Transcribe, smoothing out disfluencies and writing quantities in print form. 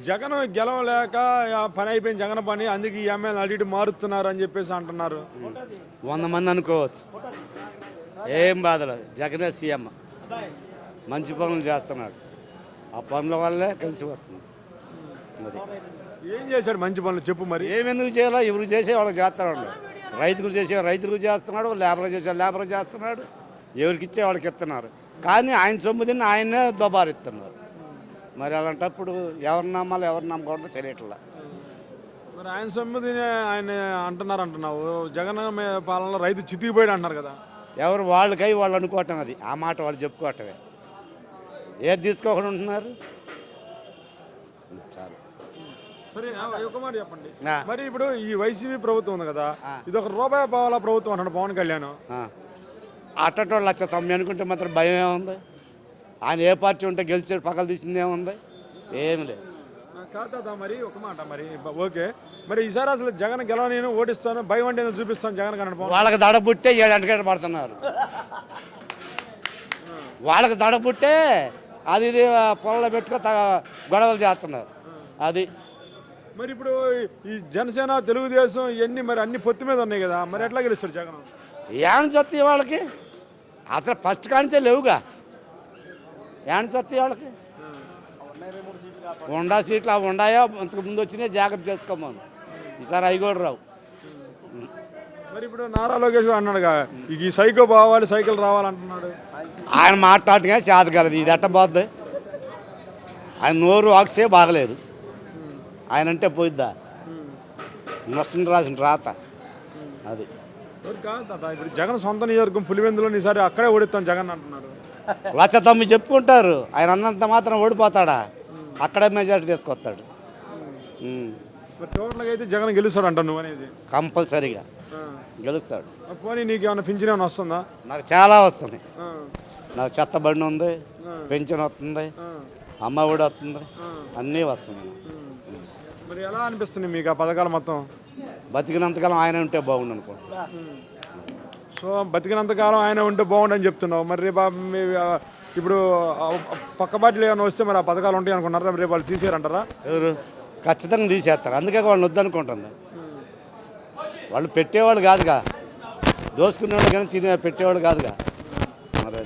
జగన్ గెలవలేక పని అయిపోయింది జగన్ పని, అందుకే ఈ ఎమ్మెల్యే అటు ఇటు మారుతున్నారు అని చెప్పేసి అంటున్నారు. 100 మంది అనుకోవచ్చు. ఏం బాధలేదు. జగనే సీఎం మంచి పనులు చేస్తున్నాడు. ఆ పనుల వల్లే కలిసి వస్తుంది. అది ఏం చేశాడు మంచి పనులు చెప్పు మరి. ఏమెందుకు చేయాలో ఎవరు చేసే వాళ్ళకి చేస్తున్నాడు. రైతులు చేసే రైతులకు చేస్తున్నాడు, లేబర్ చేసే లేబర్ చేస్తున్నాడు, ఎవరికి ఇచ్చే వాళ్ళకి ఇస్తున్నారు. కానీ ఆయన సొమ్ము తిని ఆయనే దుబారిస్తున్నారు. మరి అలాంటప్పుడు ఎవరు నమ్మాలి ఎవరు నమ్మకూడదు తెలియట్లా. మరి ఆయన సొమ్మిదిని ఆయన అంటున్నావు. జగన్ పాలనలో రైతు చితికిపోయాడు అంటున్నారు కదా. ఎవరు వాళ్ళకై వాళ్ళు అనుకోవటం, అది ఆ మాట వాళ్ళు చెప్పుకోవటమే. ఏది తీసుకోకుండా ఉంటున్నారు. చాలు. సరే ఒక మాట చెప్పండి. మరి ఇప్పుడు ఈ వైసీపీ ప్రభుత్వం ఉంది కదా, ఇది ఒక రూపాయి పావాల ప్రభుత్వం అంటాడు పవన్ కళ్యాణ్. అట్టటోళ్ళు 1,90 అనుకుంటే మాత్రం భయం ఏముంది? ఆయన ఏ పార్టీ ఉంటే గెలిచాడు పక్కలు తీసింది ఏముంది? ఏమి లేదు. కాదా మరి ఒక మాట మరి ఓకే. మరి ఈసారి అసలు జగన్ గెలవ నేను ఓడిస్తాను భయం అంటే చూపిస్తాను జగన్ కన్నా. వాళ్ళకి దడ పుట్టే 7 గంటలు పడుతున్నారు. వాళ్ళకి దడ పుట్టే అది ఇది పొలంలో పెట్టుకో గొడవలు చేస్తున్నారు. అది మరి ఇప్పుడు ఈ జనసేన తెలుగుదేశం ఇవన్నీ మరి అన్ని పొత్తు మీద ఉన్నాయి కదా, మరి ఎట్లా గెలుస్తారు జగన్? ఏం సత్తి వాళ్ళకి అసలు ఫస్ట్ కానించే లేవుగా. ఏం సత్తి వాళ్ళకి ఉండా సీట్లు అవి ఉన్నాయో అంతకు ముందు వచ్చినాయి, జాగ్రత్త చేసుకోమని. ఈసారి అవి కూడా రావు. మరి ఇప్పుడు నారా లోకేష్ అన్నాడుగా ఈ సైకో పోవాలి సైకిల్ రావాలంటున్నాడు. ఆయన మాట్లాడటమే చేతగలదు. ఇది ఎట్టబోద్ది? ఆయన నోరు ఆక్సే బాగలేదు. ఆయన అంటే పోయిద్దా? నష్టం రాసిన రాత అది. ఇప్పుడు జగన్ సొంత నియోజకవర్గం పులివెందులో ఈసారి అక్కడే ఓడిస్తాను జగన్ అంటున్నారు. 1,90 చెప్పుకుంటారు. ఆయన అన్నంత మాత్రం ఓడిపోతాడా? అక్కడే మెజారిటీ తీసుకొస్తాడు. టోటల్గా అయితే జగన్ గెలుస్తాడు అంట నువ్వు అనేది? కంపల్సరీగా గెలుస్తాడు. పోనీ నీకు ఏమైనా పింఛన్ ఏమైనా వస్తుందా? నాకు చాలా వస్తుంది. నాకు చెత్త బండి ఉంది, పెన్షన్ వస్తుంది, అమ్మ ఒడి వస్తుంది, అన్నీ వస్తుంది. మరి ఎలా అనిపిస్తుంది మీకు ఆ పథకాలు మొత్తం? బతికినంతకాలం ఆయన ఉంటే బాగుండు అనుకోండి. సో బతికినంతకాలం ఆయన ఉంటే బాగుండని చెప్తున్నావు. మరి రేపు ఇప్పుడు పక్క పార్టీలు ఏమైనా వస్తే మరి ఆ పథకాలు ఉంటాయి అనుకున్నారా? రేపు వాళ్ళు తీసేయారంటారా? ఎవరు? ఖచ్చితంగా తీసేస్తారు. అందుకే వాళ్ళని వద్దనుకుంటుంది. వాళ్ళు పెట్టేవాళ్ళు కాదుగా, దోసుకునేవాళ్ళు కానీ పెట్టేవాళ్ళు కాదుగా. మరి